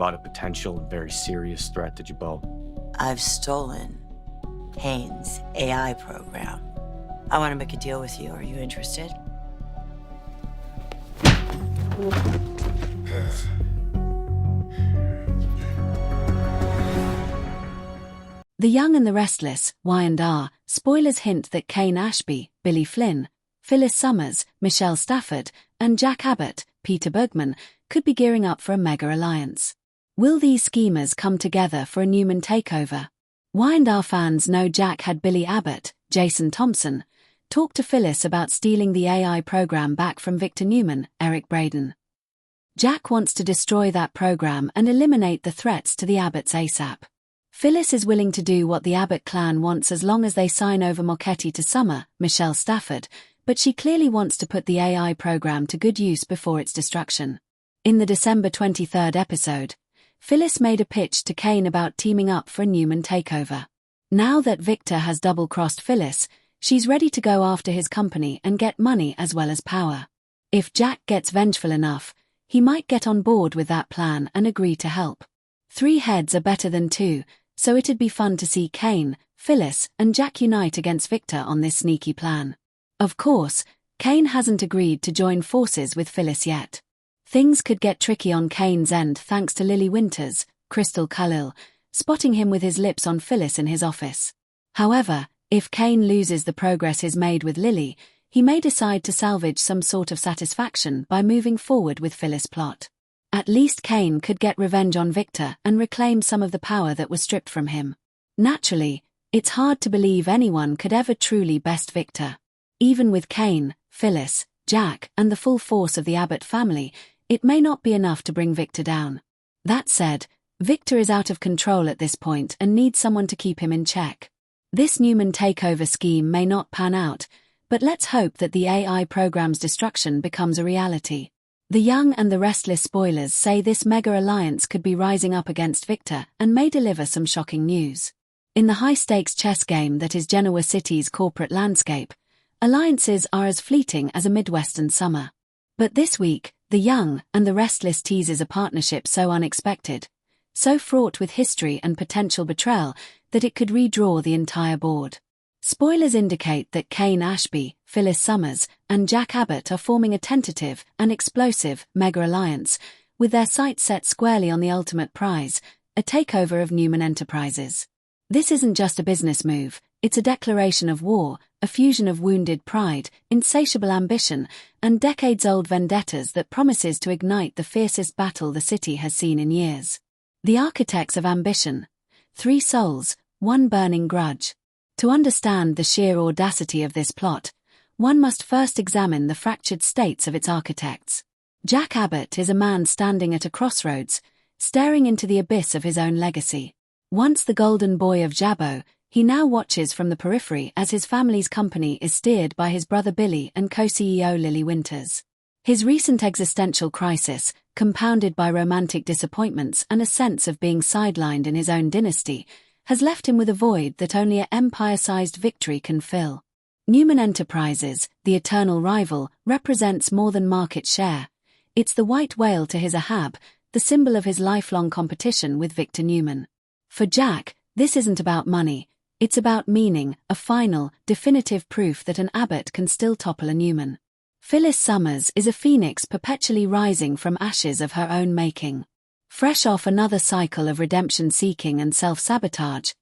about a potential and very serious threat to Jabot. I've stolen Kane's AI program. I want to make a deal with you. Are you interested? The Young and the Restless, Y&R, spoilers hint that Kane Ashby, Billy Flynn, Phyllis Summers, Michelle Stafford, and Jack Abbott, Peter Bergman, could be gearing up for a mega alliance. Will these schemers come together for a Newman takeover? Y&R fans know Jack had Billy Abbott, Jason Thompson, talk to Phyllis about stealing the AI program back from Victor Newman, Eric Braeden. Jack wants to destroy that program and eliminate the threats to the Abbotts ASAP. Phyllis is willing to do what the Abbott clan wants as long as they sign over Mochetti to Summer, Michelle Stafford, but she clearly wants to put the AI program to good use before its destruction. In the December 23rd episode, Phyllis made a pitch to Kane about teaming up for a Newman takeover. Now that Victor has double-crossed Phyllis, she's ready to go after his company and get money as well as power. If Jack gets vengeful enough, he might get on board with that plan and agree to help. 3 heads are better than 2, so it'd be fun to see Kane, Phyllis, and Jack unite against Victor on this sneaky plan. Of course, Kane hasn't agreed to join forces with Phyllis yet. Things could get tricky on Kane's end thanks to Lily Winters, Crystal Khalil, spotting him with his lips on Phyllis in his office. However, if Kane loses the progress he's made with Lily, he may decide to salvage some sort of satisfaction by moving forward with Phyllis' plot. At least Kane could get revenge on Victor and reclaim some of the power that was stripped from him. Naturally, it's hard to believe anyone could ever truly best Victor. Even with Kane, Phyllis, Jack, and the full force of the Abbott family, it may not be enough to bring Victor down. That said, Victor is out of control at this point and needs someone to keep him in check. This Newman takeover scheme may not pan out, but let's hope that the AI program's destruction becomes a reality. The Young and the Restless spoilers say this mega alliance could be rising up against Victor and may deliver some shocking news. In the high-stakes chess game that is Genoa City's corporate landscape, alliances are as fleeting as a Midwestern summer. But this week, The Young and the Restless teases a partnership so unexpected, so fraught with history and potential betrayal, that it could redraw the entire board. Spoilers indicate that Kane Ashby, Phyllis Summers, and Jack Abbott are forming a tentative and explosive mega-alliance, with their sights set squarely on the ultimate prize, a takeover of Newman Enterprises. This isn't just a business move, it's a declaration of war, a fusion of wounded pride, insatiable ambition, and decades-old vendettas that promises to ignite the fiercest battle the city has seen in years. The architects of ambition. 3 souls, 1 burning grudge. To understand the sheer audacity of this plot, one must first examine the fractured states of its architects. Jack Abbott is a man standing at a crossroads, staring into the abyss of his own legacy. Once the golden boy of Jabot, he now watches from the periphery as his family's company is steered by his brother Billy and co-CEO Lily Winters. His recent existential crisis, compounded by romantic disappointments and a sense of being sidelined in his own dynasty, has left him with a void that only an empire-sized victory can fill. Newman Enterprises, the eternal rival, represents more than market share. It's the white whale to his Ahab, the symbol of his lifelong competition with Victor Newman. For Jack, this isn't about money, it's about meaning, a final, definitive proof that an Abbott can still topple a Newman. Phyllis Summers is a phoenix perpetually rising from ashes of her own making. Fresh off another cycle of redemption-seeking and self-sabotage,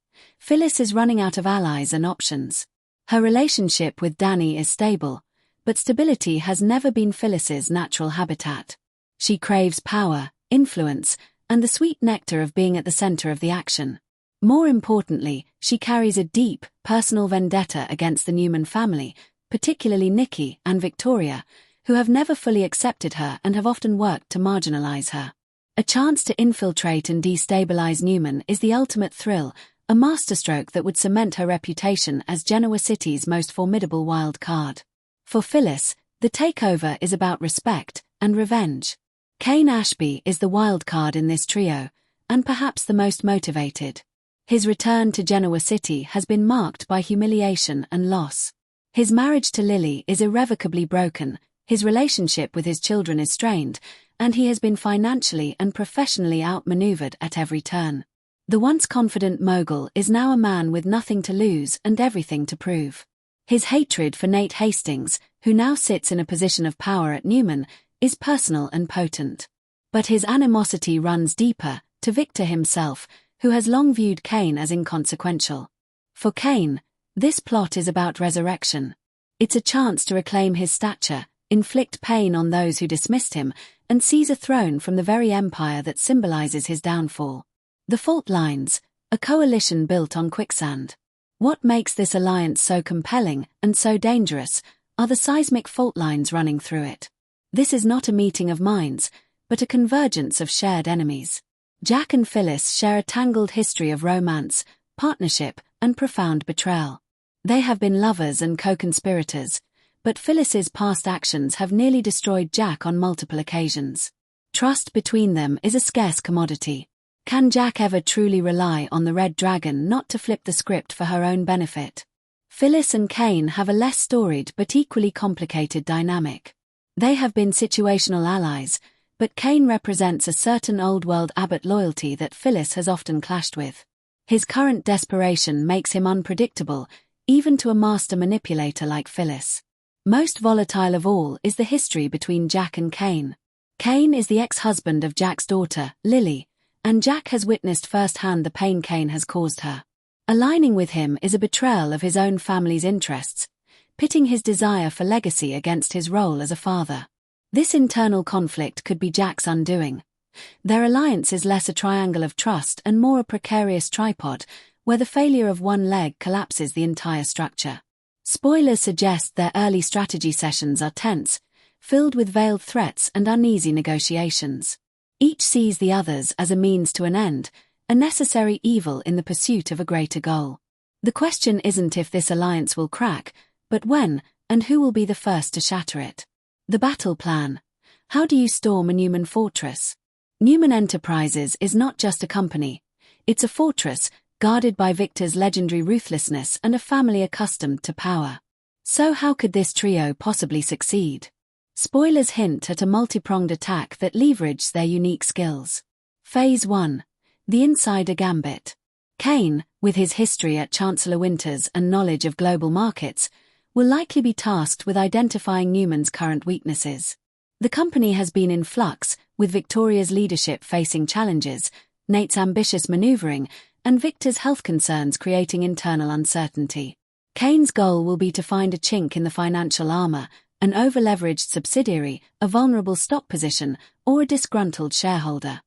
Phyllis is running out of allies and options. Her relationship with Danny is stable, but stability has never been Phyllis's natural habitat. She craves power, influence, and the sweet nectar of being at the center of the action. More importantly, she carries a deep, personal vendetta against the Newman family, particularly Nikki and Victoria, who have never fully accepted her and have often worked to marginalize her. A chance to infiltrate and destabilize Newman is the ultimate thrill, a masterstroke that would cement her reputation as Genoa City's most formidable wild card. For Phyllis, the takeover is about respect and revenge. Kane Ashby is the wild card in this trio, and perhaps the most motivated. His return to Genoa City has been marked by humiliation and loss. His marriage to Lily is irrevocably broken, his relationship with his children is strained, and he has been financially and professionally outmaneuvered at every turn. The once confident mogul is now a man with nothing to lose and everything to prove. His hatred for Nate Hastings, who now sits in a position of power at Newman, is personal and potent. But his animosity runs deeper, to Victor himself, who has long viewed Kane as inconsequential. For Kane, this plot is about resurrection. It's a chance to reclaim his stature, inflict pain on those who dismissed him, and seize a throne from the very empire that symbolizes his downfall. The fault lines, a coalition built on quicksand. What makes this alliance so compelling and so dangerous are the seismic fault lines running through it. This is not a meeting of minds, but a convergence of shared enemies. Jack and Phyllis share a tangled history of romance, partnership, and profound betrayal. They have been lovers and co-conspirators, but Phyllis's past actions have nearly destroyed Jack on multiple occasions. Trust between them is a scarce commodity. Can Jack ever truly rely on the Red Dragon not to flip the script for her own benefit? Phyllis and Kane have a less storied but equally complicated dynamic. They have been situational allies, but Kane represents a certain old-world Abbott loyalty that Phyllis has often clashed with. His current desperation makes him unpredictable, even to a master manipulator like Phyllis. Most volatile of all is the history between Jack and Kane. Kane is the ex-husband of Jack's daughter, Lily, and Jack has witnessed firsthand the pain Kane has caused her. Aligning with him is a betrayal of his own family's interests, pitting his desire for legacy against his role as a father. This internal conflict could be Jack's undoing. Their alliance is less a triangle of trust and more a precarious tripod, where the failure of one leg collapses the entire structure. Spoilers suggest their early strategy sessions are tense, filled with veiled threats and uneasy negotiations. Each sees the others as a means to an end, a necessary evil in the pursuit of a greater goal. The question isn't if this alliance will crack, but when, and who will be the first to shatter it. The battle plan. How do you storm a Newman fortress? Newman Enterprises is not just a company. It's a fortress, guarded by Victor's legendary ruthlessness and a family accustomed to power. So how could this trio possibly succeed? Spoilers hint at a multi-pronged attack that leverages their unique skills. Phase 1. The Insider Gambit. Kane, with his history at Chancellor Winters and knowledge of global markets, will likely be tasked with identifying Newman's current weaknesses. The company has been in flux, with Victoria's leadership facing challenges, Nate's ambitious maneuvering, and Victor's health concerns creating internal uncertainty. Kane's goal will be to find a chink in the financial armor, an over-leveraged subsidiary, a vulnerable stock position, or a disgruntled shareholder.